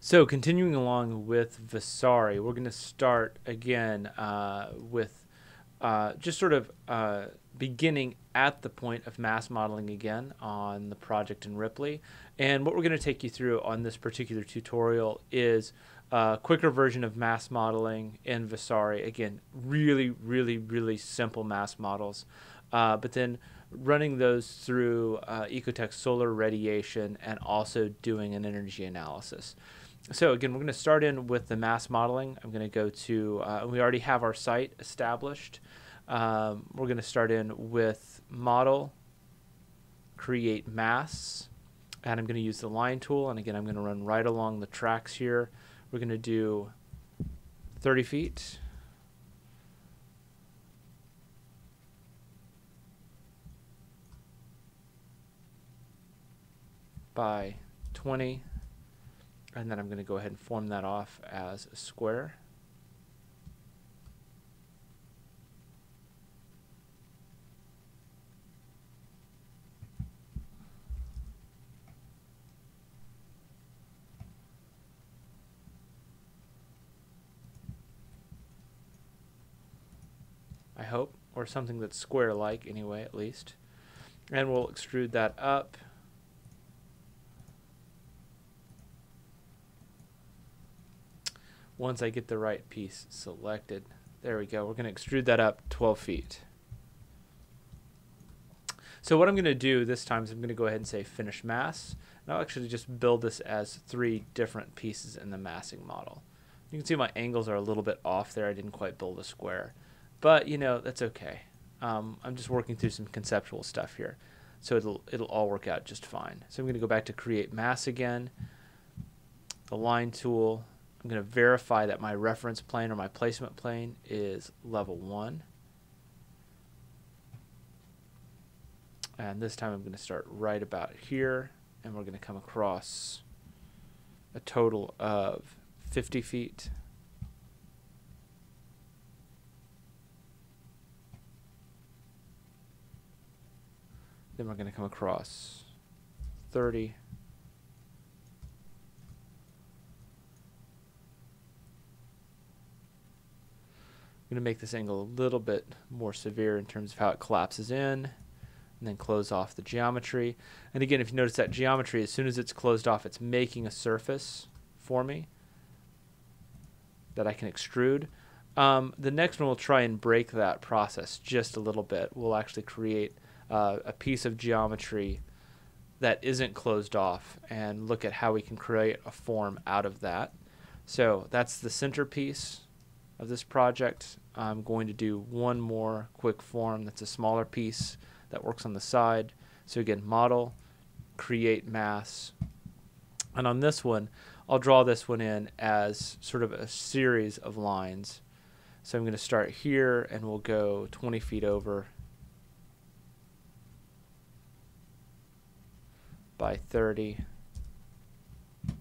So continuing along with Vasari, we're going to start again with just sort of beginning at the point of mass modeling again on the project in Ripley. And what we're going to take you through on this particular tutorial is a quicker version of mass modeling in Vasari. Again, really simple mass models. But then running those through Ecotech solar radiation and also doing an energy analysis. So again, we're going to start in with the mass modeling. I'm going to go to, we already have our site established. We're going to start in with model, create mass, and I'm going to use the line tool. And again, I'm going to run right along the tracks here. We're going to do 30 feet. By 20. And then I'm going to go ahead and form that off as a square. I hope, or something that's square-like anyway, at least. And we'll extrude that up. Once I get the right piece selected, there we go. We're going to extrude that up 12 feet. So what I'm going to do this time is I'm going to go ahead and say finish mass. And I'll actually just build this as 3 different pieces in the massing model. You can see my angles are a little bit off there. I didn't quite build a square. But, you know, that's okay. I'm just working through some conceptual stuff here. So it'll all work out just fine. So I'm going to go back to create mass again. The line tool. I'm going to verify that my reference plane or my placement plane is level 1. And this time I'm going to start right about here. And we're going to come across a total of 50 feet. Then we're going to come across 30. I'm going to make this angle a little bit more severe in terms of how it collapses in, and then close off the geometry. And again, if you notice that geometry, as soon as it's closed off, it's making a surface for me that I can extrude. The next one will try and break that process just a little bit. We'll actually create a piece of geometry that isn't closed off and look at how we can create a form out of that. So that's the centerpiece of this project. I'm going to do one more quick form that's a smaller piece that works on the side. So again, model, create mass. And on this one, I'll draw this one in as sort of a series of lines. So I'm going to start here and we'll go 20 feet over by 30. And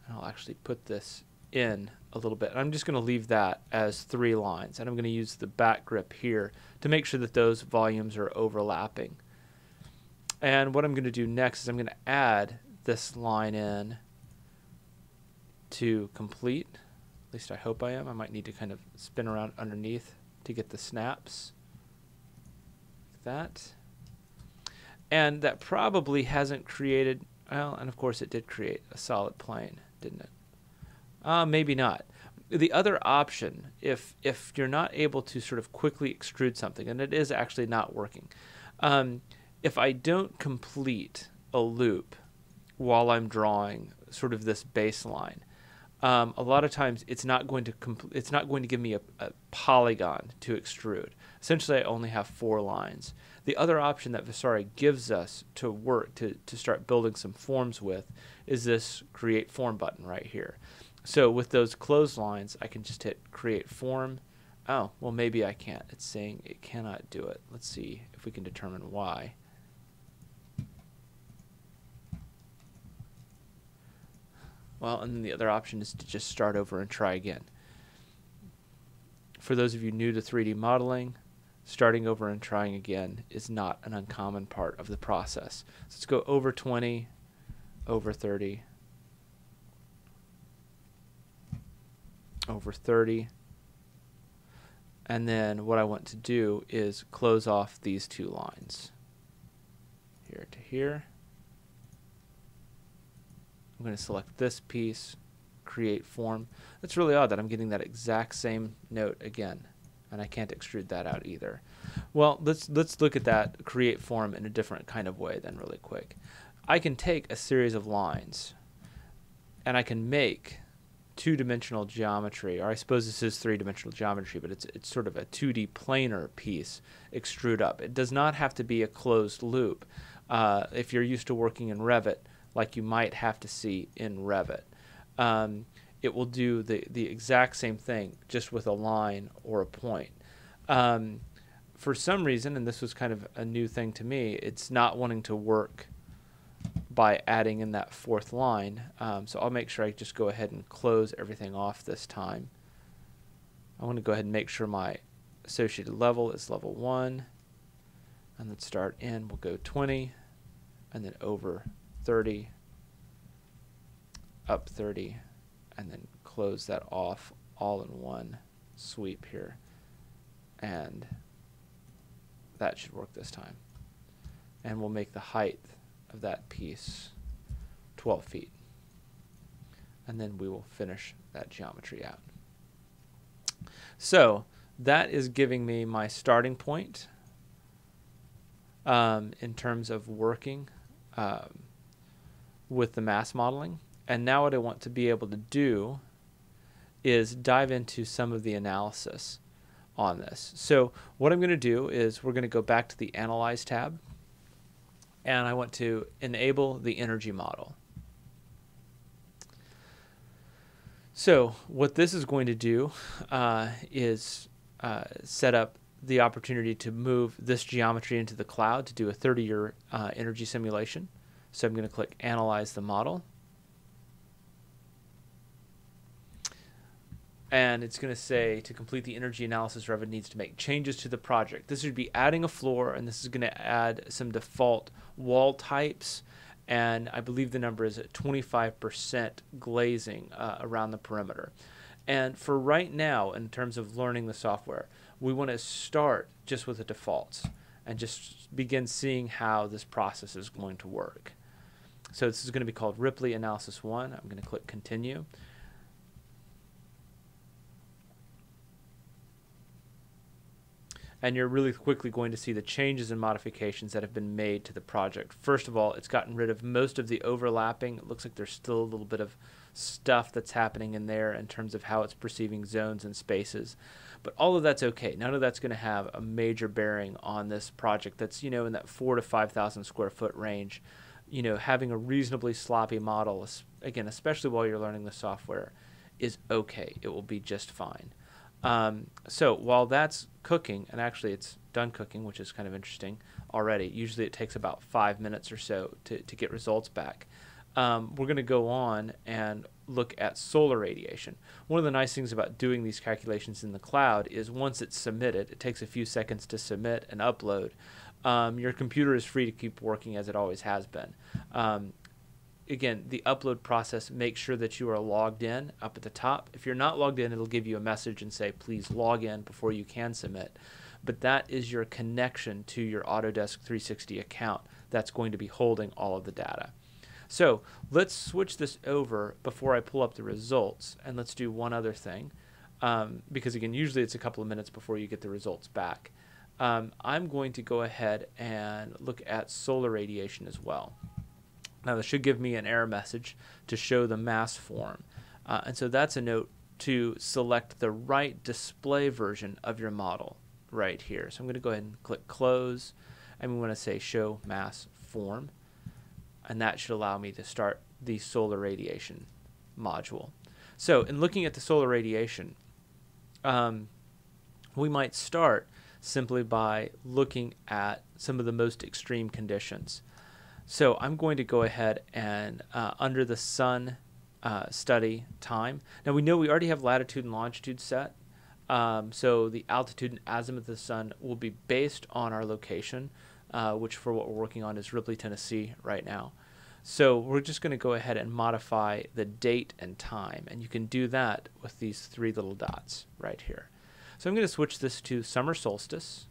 I'll actually put this in a little bit. I'm just going to leave that as 3 lines, and I'm going to use the back grip here to make sure that those volumes are overlapping. And what I'm going to do next is I'm going to add this line in to complete. At least I hope I am. I might need to kind of spin around underneath to get the snaps. Like that. And that probably hasn't created, well, and of course it did create a solid plane, didn't it? Maybe not. The other option, if you're not able to sort of quickly extrude something, and it is actually not working, if I don't complete a loop while I'm drawing sort of this baseline, a lot of times it's not going to give me a polygon to extrude. Essentially, I only have 4 lines. The other option that Vasari gives us to work to start building some forms with is this create form button right here. So with those closed lines, I can just hit create form. Oh, well, maybe I can't. It's saying it cannot do it. Let's see if we can determine why. Well, and then the other option is to just start over and try again. For those of you new to 3D modeling, starting over and trying again is not an uncommon part of the process. So let's go over 20, over 30, over 30. And then what I want to do is close off these two lines. Here to here. I'm going to select this piece, create form. That's really odd that I'm getting that exact same note again, and I can't extrude that out either. Well, let's look at that create form in a different kind of way then really quick. I can take a series of lines and I can make two-dimensional geometry, or I suppose this is three-dimensional geometry, but it's sort of a 2D planar piece extrude up. It does not have to be a closed loop. If you're used to working in Revit, like you might have to see in Revit, it will do the exact same thing, just with a line or a point. For some reason, and this was kind of a new thing to me, it's not wanting to work by adding in that fourth line. So I'll make sure I just go ahead and close everything off this time. I want to go ahead and make sure my associated level is level 1. And then start in, we'll go 20, and then over 30, up 30, and then close that off all in one sweep here. And that should work this time. And we'll make the height of that piece 12 feet. And then we will finish that geometry out. So that is giving me my starting point in terms of working with the mass modeling. And now what I want to be able to do is dive into some of the analysis on this. So what I'm going to do is we're going to go back to the Analyze tab, and I want to enable the energy model. So what this is going to do is set up the opportunity to move this geometry into the cloud to do a 30-year energy simulation. So I'm going to click Analyze the Model. And it's going to say, to complete the energy analysis, Revit needs to make changes to the project. This would be adding a floor, and this is going to add some default wall types. And I believe the number is at 25% glazing around the perimeter. And for right now, in terms of learning the software, we want to start just with the defaults and just begin seeing how this process is going to work. So this is going to be called Ripley Analysis 1. I'm going to click Continue. And you're really quickly going to see the changes and modifications that have been made to the project. First of all, it's gotten rid of most of the overlapping. It looks like there's still a little bit of stuff that's happening in there in terms of how it's perceiving zones and spaces. But all of that's okay. None of that's going to have a major bearing on this project that's, in that 4,000 to 5,000 square foot range. Having a reasonably sloppy model, again, especially while you're learning the software, is okay. It will be just fine. So while that's cooking, and actually it's done cooking, which is kind of interesting already. Usually it takes about 5 minutes or so to get results back. We're going to go on and look at solar radiation. One of the nice things about doing these calculations in the cloud is once it's submitted, it takes a few seconds to submit and upload. Your computer is free to keep working as it always has been. Again, the upload process, make sure that you are logged in up at the top. If you're not logged in, it'll give you a message and say, please log in before you can submit. But that is your connection to your Autodesk 360 account that's going to be holding all of the data. So let's switch this over before I pull up the results, and let's do one other thing. Because again, usually it's a couple of minutes before you get the results back. I'm going to go ahead and look at solar radiation as well. Now this should give me an error message to show the mass form. And so that's a note to select the right display version of your model right here. So I'm going to go ahead and click Close, and we want to say Show Mass Form. And that should allow me to start the solar radiation module. So in looking at the solar radiation, we might start simply by looking at some of the most extreme conditions. So I'm going to go ahead and under the sun study time. Now we know we already have latitude and longitude set. So the altitude and azimuth of the sun will be based on our location, which for what we're working on is Ripley, Tennessee right now. So we're just going to go ahead and modify the date and time, and you can do that with these three little dots right here. So I'm going to switch this to summer solstice.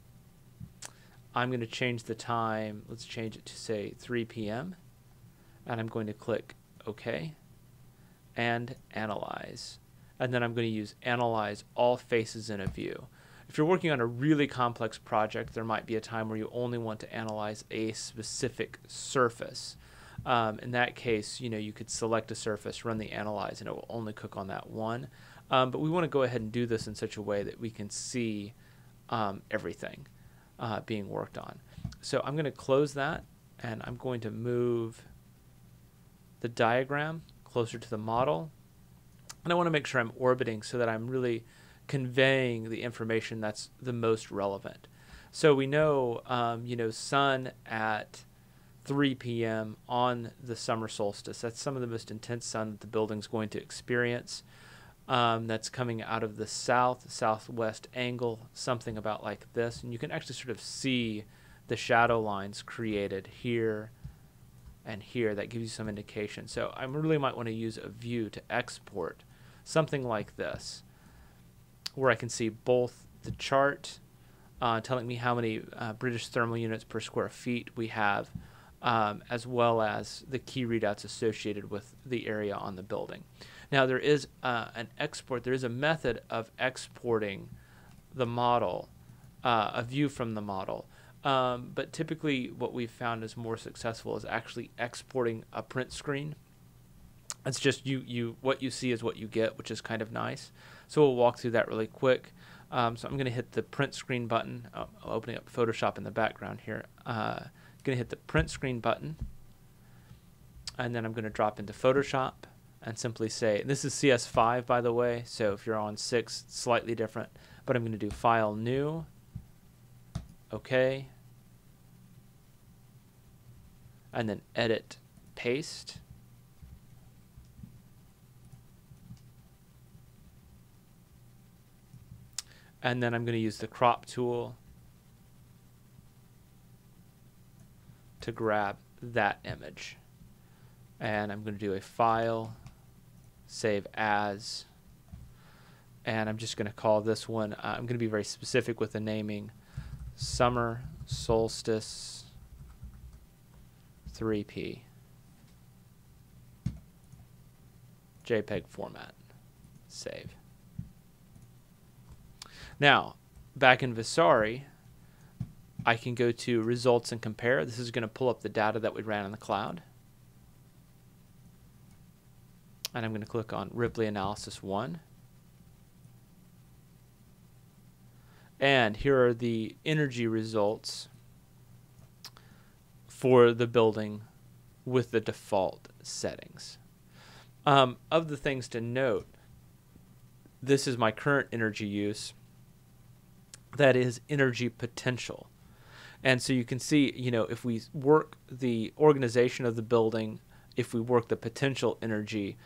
I'm going to change the time. Let's change it to, say, 3 p.m. And I'm going to click OK and Analyze. And then I'm going to use Analyze all faces in a view. If you're working on a really complex project, there might be a time where you only want to analyze a specific surface. In that case, you could select a surface, run the Analyze, and it will only cook on that one. But we want to go ahead and do this in such a way that we can see everything being worked on. So I'm going to close that, and I'm going to move the diagram closer to the model. And I want to make sure I'm orbiting so that I'm really conveying the information that's the most relevant. So we know, sun at 3 p.m. on the summer solstice. That's some of the most intense sun that the building's going to experience. That's coming out of the southwest angle, something about like this. And you can actually sort of see the shadow lines created here and here. That gives you some indication. So I really might want to use a view to export something like this, where I can see both the chart telling me how many British thermal units per square feet we have, as well as the key readouts associated with the area on the building. Now there is there is a method of exporting the model, a view from the model. But typically what we've found is more successful is actually exporting a print screen. It's just what you see is what you get, which is kind of nice. So we'll walk through that really quick. So I'm going to hit the print screen button. Opening up Photoshop in the background here. I'm going to hit the print screen button, and then I'm going to drop into Photoshop and simply say, this is CS5 by the way, so if you're on 6, it's slightly different, but I'm going to do File, New, OK, and then Edit, Paste. And then I'm going to use the crop tool to grab that image. And I'm going to do a File, Save As, and I'm just going to call this one, I'm going to be very specific with the naming, Summer Solstice 3P, JPEG format. Save. Now, back in Vasari, I can go to Results and Compare. This is going to pull up the data that we ran in the cloud. And I'm going to click on Ripley Analysis 1. And here are the energy results for the building with the default settings. Of the things to note, this is my current energy use. That is energy potential. And so you can see, if we work the organization of the building, if we work the potential energy,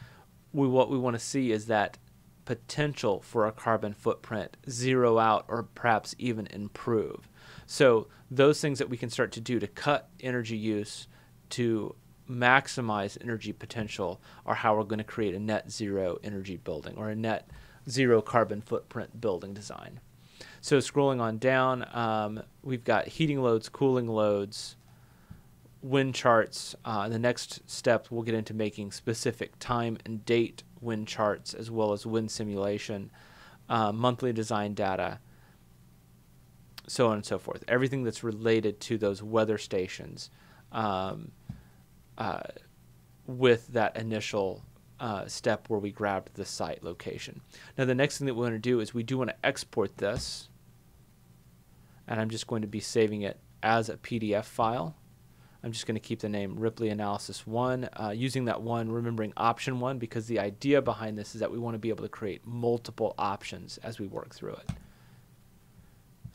what we want to see is that potential for a carbon footprint zero out or perhaps even improve. So those things that we can start to do to cut energy use to maximize energy potential are how we're going to create a net zero energy building or a net zero carbon footprint building design. So scrolling on down, we've got heating loads, cooling loads, wind charts. The next step, we'll get into making specific time and date wind charts as well as wind simulation, monthly design data, so on and so forth. Everything that's related to those weather stations with that initial step where we grabbed the site location. Now the next thing that we want to do is we do want to export this, and I'm just going to be saving it as a PDF file. I'm just going to keep the name Ripley Analysis 1, using that one, remembering option 1, because the idea behind this is that we want to be able to create multiple options as we work through it.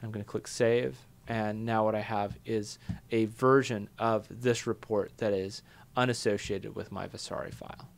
I'm going to click Save, and now what I have is a version of this report that is unassociated with my Vasari file.